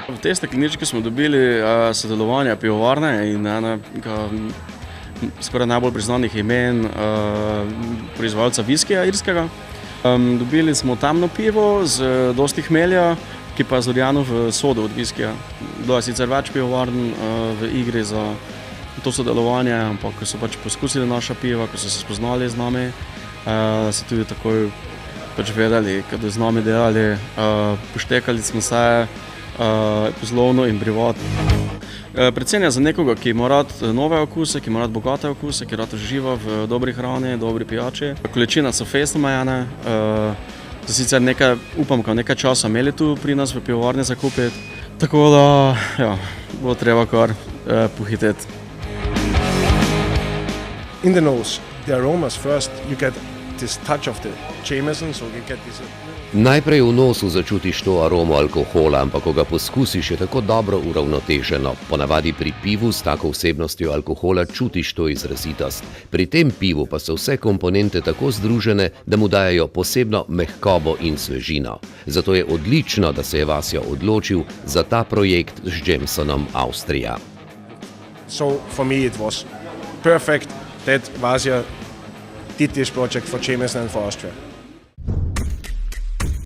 V tej steklenički smo dobili sodelovanje pivovarne in skoraj najbolj priznanih imen proizvajalca viskija irskega. Dobili smo temno pivo z dosti hmelja, ki pa je zorjano v sodu od viskija. Bilo je sicer več pivovarn v igri za to sodelovanje, ampak ko so pač poskusili naša piva, ko so se spoznali z nami, so tudi takoj pač vedeli, kad z nami delali, poštekali smo se poslovno in privatno. Predvsem je za nekoga, ki ima rad nove okuse, ki ima rad bogate okuse, ki rad uživa v dobri hrani, dobri pijači. Količine so fejst omejene, sicer upam, da nekaj časa imeli tu pri nas v pivovarni zakupiti, tako da ja, bo treba kar pohiteti. In the nose, the aromas first, you get this touch of the Jameson, so you get this. Najprej v nosu začutiš to aromo alkohola, ampak ko ga poskusiš, je tako dobro uravnoteženo. Ponavadi pri pivu s tako vsebnostjo alkohola čutiš to izrazitost. Pri tem pivu pa so vse komponente tako združene, da mu dajejo posebno mehkobo in svežino. Zato je odlično, da se je Vasja odločil za ta projekt z Jamesonom Avstrija. So for me it was perfect that Vasja did this project for Jameson and for Austria.